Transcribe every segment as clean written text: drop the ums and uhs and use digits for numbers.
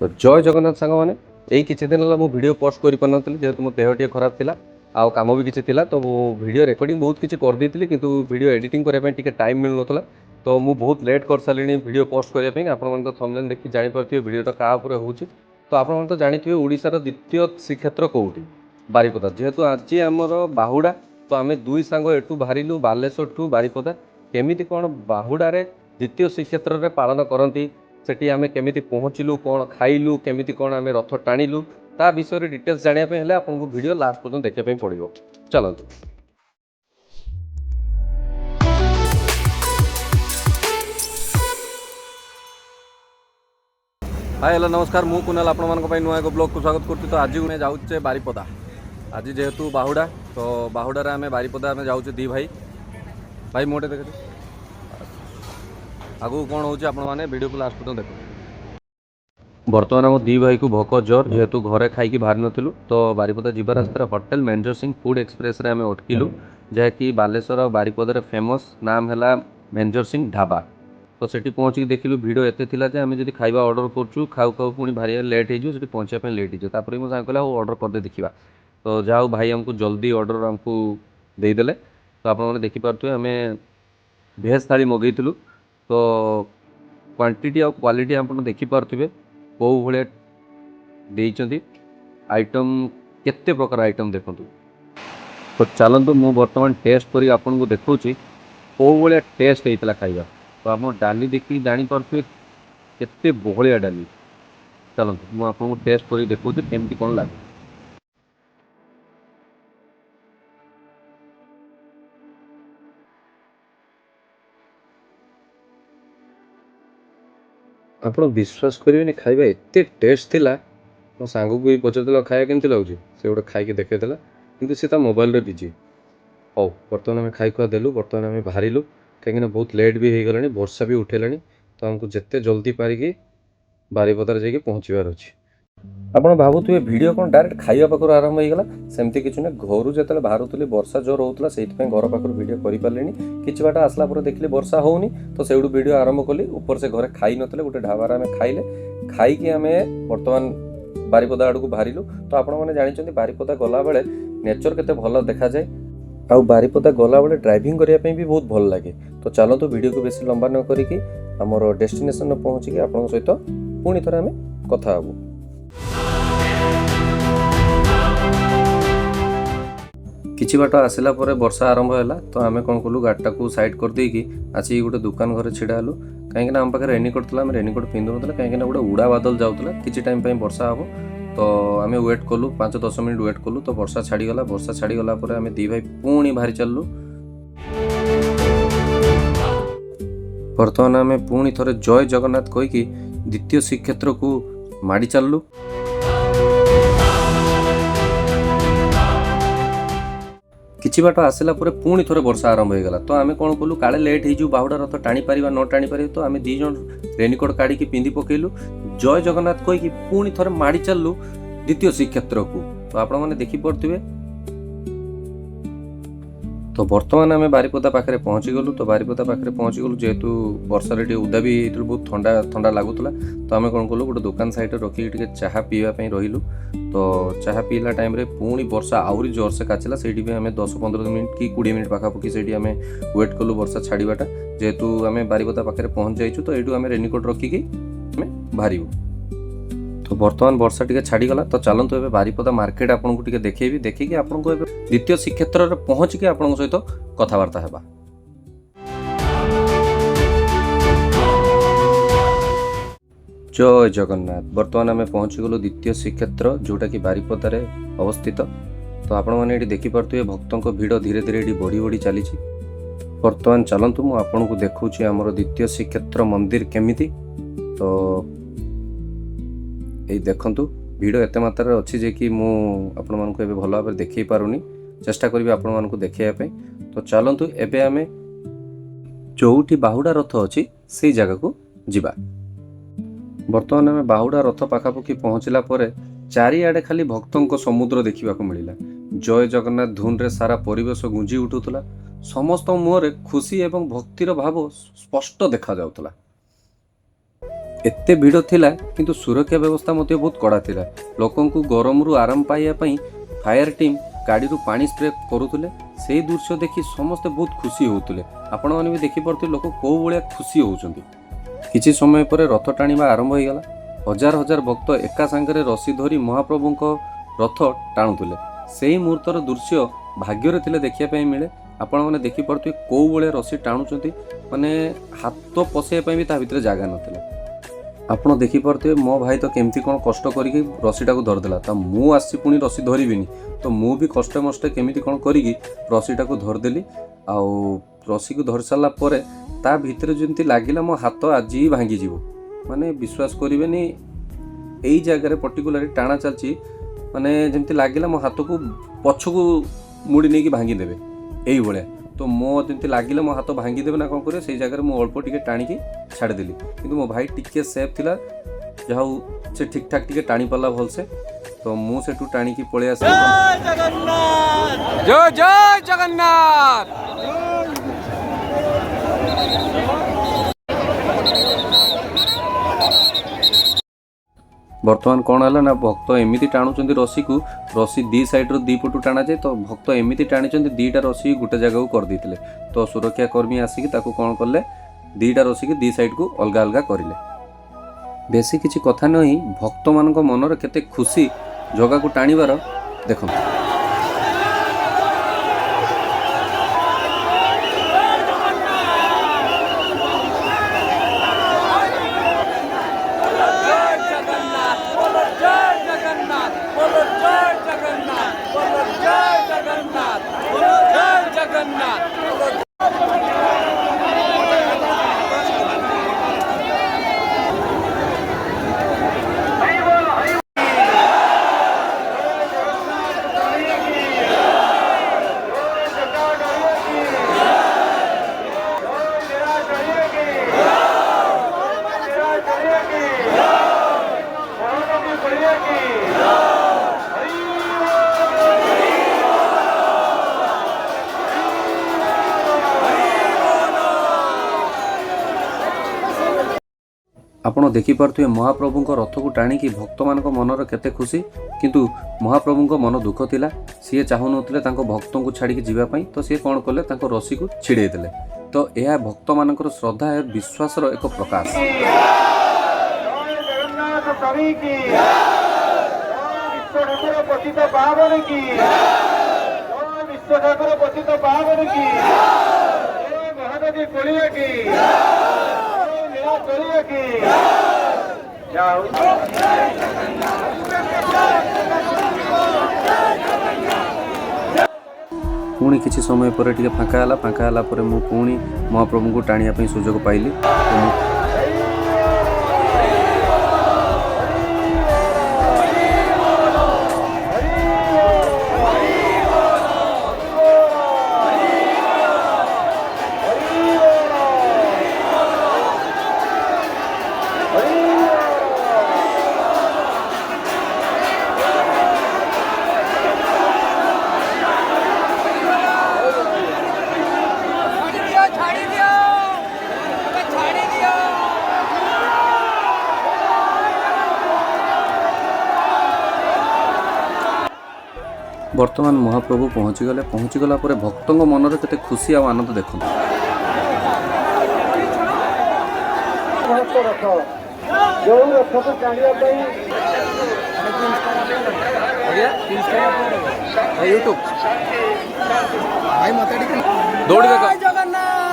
तो जय जगन्नाथ सांग मैंने यही किसी दिन है वीडियो पोस्ट कर पारि जेहेतु मो देह टी खराब था आउ कम भी किसी था तो वीडियो रिकॉर्डिंग बहुत किसी करदेली कि वीडियो एडिटिंग करने टाइम मिल ना तो मुझे बहुत लेट कर सारे वीडियो पोस्ट करने आपण तो थंबनेल देखि जापर वीडियो क्या हो तो आप तो जानते ओडार द्वितीय श्रीक्षेत्र कौटी बारिपदा जेहेतु आज आमर बाहुड़ा तो आम दुई सांग एठू बाहरिलु बालेश्वर ठू बारिपदा केमी कौन बाहुड़े द्वितीय श्रीक्षेत्र में पालन करती सेठी आमे केमिति पहुँचलु कौन खाइलु केमिति कौन आमे रथ टाणिलु ता विषय डिटेल्स जानापी हेले आपको वीडियो लास्ट पर्यंत देखापी पड़ो चलतु। हाय हेलो नमस्कार मु कुनाल आपण नुआ एक ब्लॉग को स्वागत करती। तो आज मैं जाऊे बारिपदा आज जेहेतु बाहुड़ा तो बाहुड़ा आम बारिपदा आम जाऊे दी भाई भाई मोटे देखे आगू कौन हो वीडियो को लास्ट पर्यंत देखो। बर्तमान आम दी भाई को भोक जोर जेहेतु घरे खाई बाहर नुँ तो बारिपदा जी रास्तार होटेल मेंजर सिंह फूड एक्सप्रेस रे आम अटकिलु जहाँकि बालेश्वर और बारिपदार फेमस नाम है मेंजर सिंह ढाबा। तो सेठी पहुँचिक देखिलु भिड़ एते थिला जे आम जदि खाइबा ऑर्डर करछु खाऊ खाऊ पुणी भारी लेट हो पहुँचा लेट हो मो सांग कहला ऑर्डर करदे देखा तो जाओ भाई आमको जल्दी ऑर्डर आमको देदेले। तो आपने देखिपे आम भेज थाली मगैलु तो क्वांटिटी और क्वालिटी आप देखिपे कौ भाई आइटम केते प्रकार आइटम देखु। तो चलतु मु बर्तमान टेस्ट करी आपन को देखुची कौ भाया टेस्ट होता खाइबा। तो आप डाली देखिए जापे केते बहलिया डाली चलतु मु आपको टेस्ट करी देखुची केमती कौन लगे। आप विश्वास करेंगे खाइबा एते टेस्ट थिला मो सांग को भी पचार खाया केमती लगुच से गोटे खाई देखा कि सी मोबाइल बिजी हो बर्तमान आम खाई खुआ देलु बर्तमान आम बाहरिलु कहीं बहुत लेट भी हो गला वर्षा भी उठेला तो आमको जिते जल्दी पारिकी बारिपदार जाकि पहुँचबार अच्छे। आप भावुए भिड कौन डायरेक्ट खाइबा पाखर आरंभ होगा सेमती किसी ना घर जो बाहर वर्षा जोर होता से घर पाखर भिड कर पारे कि बाट आसला देखिए वर्षा होनी तो से भिड आरंभ कली ऊपर से घरे खाई नथिले गोटे ढाबार आम खाइले खाई आम बर्तमान बारिपदा आड़ को बाहरिलु। तो आपने जानते बारिपदा गला बेले नेचर केते भल देखा जाए आ बारिपदा गला बेले ड्राइविंग करने भी बहुत भल लगे। तो चलतु वीडियो को बेसी लंबा न करिकी आमर डेस्टिनेशन पहुँचिकी आपन सहित पुणी थोड़े आम कथा हबु। किछि बाट आसला परे वर्षा आरंभ है तो आम कौन कलु गाड़टा को साइड कर देकी आसी गोटे दुकान घर छिड़ा हलु कहीं आम पाखे रेनिकोट था रेनिकोट पिंधु ना कहीं गोटे उड़ा बादल जाऊला किसी टाइम वर्षा हम तो आम वेट कलु 5-10 मिनट वेट कलु तो वर्षा छाड़ीगला वर्षा छाड़ीगला आम दी भाई पुणी बाहरी चलु। बर्तमान आम पुणी थोड़े जय जगन्नाथ कहीकि द्वितीय श्रीक्षेत्र को माड़ी चलु। किछि बाट आसला परे पुणी थोड़े वर्षा आरंभ होगा तो आम कौन कलु काले लेट हो बाहुड़ा रथ टाणी पार न टाणी पार तो आम दी जन रेनिकोट काढ़ी पिंधि पकेलु जय जगन्नाथ कहीकि पुणी थोड़े माड़ी चलु द्वितीय श्रीक्षेत्र को। तो आपण मैंने देखिपे तो बर्तमान आम बारिपदा पाखे पहुँची गलु तो बारिपदा पाखे पहुँची गलु जेहेतु वर्षा उदा भी बहुत ठंडा ठंडा लगुला तो आम कौन कलु गोटे दुकान साइड रखिक चाह पीवाई रहिलु। तो चाह पीला टाइम रे पुणी वर्षा आहरी जोर से काचिला से आम 10-15 मिनट कि 20 मिनट पाखापाखि से आम वेट कलु वर्षा छाड़ाटा जेहेतु आम बारिपदा पाखे पहुँच जाइछु तो ये आम रेनिकोट रखिकी बाहर। तो बर्तमान वर्षा टी छाड़ीगला तो चलतु ए बारिपदा मार्केट आपको टे देखी देखिकी आपको द्वितीय श्रीक्षेत्र में पहुँचिकी आप सहित कथबार्ता है। जय जगन्नाथ बर्तमान आम पहुँची गलु द्वितीय श्रीक्षेत्र जोटा कि बारिपदार अवस्थित। तो आपण मैंने देखिपे भक्तों भिड़ धीरे धीरे बढ़ी बढ़ी चली। बर्तमान चलतु मु आपको देखुची आमर द्वितीय श्रीक्षेत्र मंदिर केमिति। तो ये देखंतु भिड़ एत मात्रा अच्छी जे कि आपण मानक एबे भल भाव देखई पारुनी चेष्टा करी आपण मानक देखाइबा। तो चलतु एबे आमे चौठी बाहुड़ा रथ अच्छी से जगह को जिबा। बर्तमान आम बाहुड़ा रथ पाखापाखि पहुँचला परे चारिआडे खाली भक्तों समुद्र देखा मिलला जय जगन्नाथ धुन रे सारा परिवेश गुंजी उठुला समस्त मुहरे खुशी एवं भक्तिर भाव स्पष्ट देखा जाउतला। एते भिड़ थिला किंतु सुरक्षा व्यवस्था मध्य बहुत कड़ा थिला। लोकंकु गरमरू आराम पाइबा पई फायर टीम गाड़ी रू पानी स्प्रे करूले। से दृश्य देखि समस्ते बहुत खुशी होउतले। आपण माने भी देखि परथि लोक को भलिया खुशी होउचंती। किछि समय पर रथ टाणीबा आरंभ हो गला। हजार हजार भक्त एका संगे रसी धरी महाप्रभुंक रथ टाणुले। से मुहूर्तर दृश्य भाग्य थिले देखिया पई मिले। आपण माने देखि परथि को भलिया रसी टाणुचंती, माने हाथ पसैया पई भी ता भितर जागा नथिला। आपण देखि पारे मो भाई तो केमती कौन कष्ट करके रसीटा को धरदेला। तो मु आसी पुणी रसी धरबिनी, तो मु भी कष्ट मष्टे केमिति कौन करी रसीटा को धरदेली। आउ रसी को धर सारा पर ता भितर जमती लगिला मो हाथ आज ही भांगी जीवो। माने विश्वास करेनि यही जगह पर्टिकुलर टाणा चलची, माने जमती लगिला मो हाथ को पछकू मुड़ी नहीं भांगी देवे यही भाया। तो मो जमती लगिला मो हाथ भांगी देवे ना कौन करे से जगह मु अल्प टिके टाणिकी छाड़देली। किंतु मो भाई टिके सेफ थिला, जहाँ से ठीक ठाक टिके टाणी पाला भलसे। तो मु सेठू टाणिकी पळे आसी। जय जय जगन्नाथ। बर्तमान कौन है ना भक्त एमती टाणुंट रसी को, रसी दी साइड्रु दी पटू टाणा जाए। तो भक्त एमती टाणी दीटा रसी गोटे जगह को करदे। तो सुरक्षा कर्मी आसिक कौन कले दीटा रसी की दी साइड को अलग अलग करें। बेसी किसी कथा नहीं, भक्त मान मनर केते खुशी जगह को टाणीबार देख। आपण देखिपे महाप्रभु रथ को टाणिकी भक्त मान मनर केते खुशी। किंतु महाप्रभु मन दुख थिला, सी चाहू नथिले भक्त को छाड़ी जावाई। तो सी कौन कले रसी को छिड़े देले। तो यह भक्त मान श्रद्धा और विश्वास एक प्रकाश। पुणी किसी समय पर टिके फाँका है पर मु पुणी महाप्रभु को टाणिया सुजोग पाइली। वर्तमान महाप्रभु पहुँचीगला पर भक्तों मनर केते खुशी और आनंद देखो।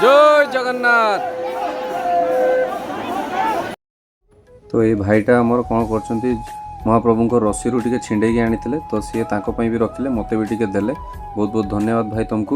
जय जगन्नाथ। तो ये भाईटा आमर कौन कर महाप्रभु रसी रू टे छिंडे आनी। तो सी भी रखिले, मत भी टे देले। बहुत बहुत धन्यवाद भाई तुमको।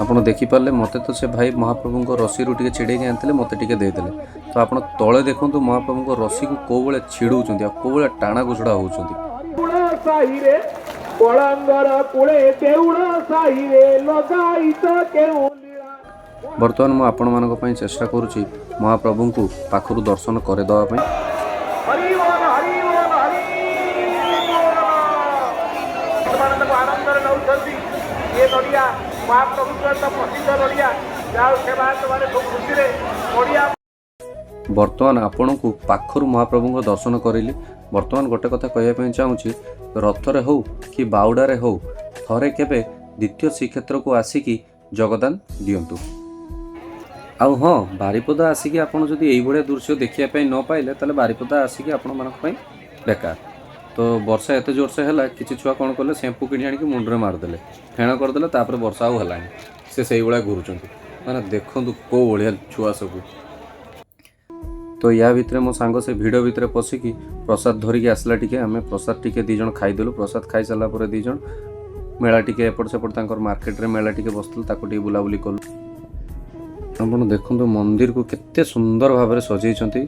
आपड़ देखिपारे मत तो से भाई महाप्रभु रसी रू टे छिड़े आनी मत टे देदेले। तो आप तले देखु महाप्रभु रसी को कौ भाई छिड़ौं कौ भाई टाणा घुषड़ा होती। बर्तमान मुझे आपण मान चेष्टा करुँची महाप्रभु को पाखु दर्शन करदेवाई। ବର୍ତ୍ତମାନ ଆପଣଙ୍କୁ ପାଖରୁ ମହାପ୍ରଭୁଙ୍କ ଦର୍ଶନ କରିଲି। ବର୍ତ୍ତମାନ ଗୋଟେ କଥା କହିବା ପାଇଁ ଚାହୁଁଛି, ରଥରେ ହଉ କି ବାହୁଡ଼ାରେ ହଉ ଥରେ କେବେ ଦ୍ୱିତୀୟ ଶ୍ରୀକ୍ଷେତ୍ରକୁ ଆସିକି ଯୋଗଦାନ ଦିଅନ୍ତୁ। ଆଉ ହଁ, ବାରିପଦା ଆସିକି ଆପଣ ଯଦି ଏଇଭଳିଆ ଦୃଶ୍ୟ ଦେଖିବା ପାଇଁ ନ ପାଇଲେ ତାହେଲେ ବାରିପଦା ଆସିକି ଆପଣମାନଙ୍କ ପାଇଁ ବେକାର। ତ ବର୍ଷା ଏତେ ଜୋରସେ ହେଲା, କିଛି ଛୁଆ କ'ଣ କଲେ, ସେମ୍ପୁ କିଣି ଆଣିକି ମୁଣ୍ଡରେ ମାରିଦେଲେ, ଫେଣ କରିଦେଲେ, ତାପରେ ବର୍ଷା ଆଉ ହେଲାନି। ସେ ସେଇଭଳିଆ ଘୁରୁଛନ୍ତି, ମାନେ ଦେଖନ୍ତୁ କେଉଁ ଭଳିଆ ଛୁଆ ସବୁ। ତ ୟା ଭିତରେ ମୋ ସାଙ୍ଗ ସେ ଭିଡ଼ ଭିତରେ ପଶିକି ପ୍ରସାଦ ଧରିକି ଆସିଲା। ଟିକେ ଆମେ ପ୍ରସାଦ ଟିକେ ଦୁଇ ଜଣ ଖାଇଦେଲୁ। ପ୍ରସାଦ ଖାଇସାରିଲା ପରେ ଦୁଇ ଜଣ ମେଳା ଟିକେ ଏପଟ ସେପଟ, ତାଙ୍କର ମାର୍କେଟରେ ମେଳା ଟିକେ ବସିଥିଲୁ, ତାକୁ ଟିକେ ବୁଲାବୁଲି କଲୁ। ଆପଣ ଦେଖନ୍ତୁ ମନ୍ଦିରକୁ କେତେ ସୁନ୍ଦର ଭାବରେ ସଜେଇଛନ୍ତି।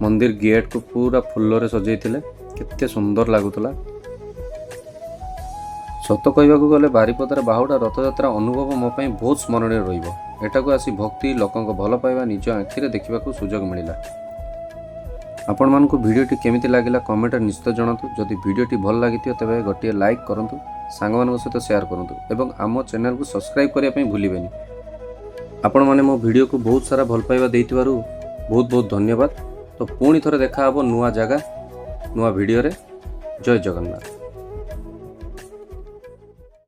ମନ୍ଦିର ଗେଟ୍କୁ ପୁରା ଫୁଲରେ ସଜେଇଥିଲେ, କେତେ ସୁନ୍ଦର ଲାଗୁଥିଲା। ସତ କହିବାକୁ ଗଲେ ବାରିପଦାର ବାହୁଡ଼ା ରଥଯାତ୍ରା ଅନୁଭବ ମୋ ପାଇଁ ବହୁତ ସ୍ମରଣୀୟ ରହିବ। ଏଠାକୁ ଆସି ଭକ୍ତି, ଲୋକଙ୍କ ଭଲ ପାଇବା ନିଜ ଆଖିରେ ଦେଖିବାକୁ ସୁଯୋଗ ମିଳିଲା। ଆପଣମାନଙ୍କୁ ଭିଡ଼ିଓଟି କେମିତି ଲାଗିଲା କମେଣ୍ଟରେ ନିଶ୍ଚିତ ଜଣାନ୍ତୁ। ଯଦି ଭିଡ଼ିଓଟି ଭଲ ଲାଗିଥିବ ତେବେ ଗୋଟିଏ ଲାଇକ୍ କରନ୍ତୁ, ସାଙ୍ଗମାନଙ୍କ ସହିତ ସେୟାର କରନ୍ତୁ ଏବଂ ଆମ ଚ୍ୟାନେଲକୁ ସବସ୍କ୍ରାଇବ୍ କରିବା ପାଇଁ ଭୁଲିବେନି। ଆପଣମାନେ ମୋ ଭିଡ଼ିଓକୁ ବହୁତ ସାରା ଭଲ ପାଇବା ଦେଇଥିବାରୁ ବହୁତ ବହୁତ ଧନ୍ୟବାଦ। ତ ପୁଣି ଥରେ ଦେଖା ହେବ ନୂଆ ଜାଗା, ନୂଆ ଭିଡ଼ିଓରେ। ଜୟ ଜଗନ୍ନାଥ।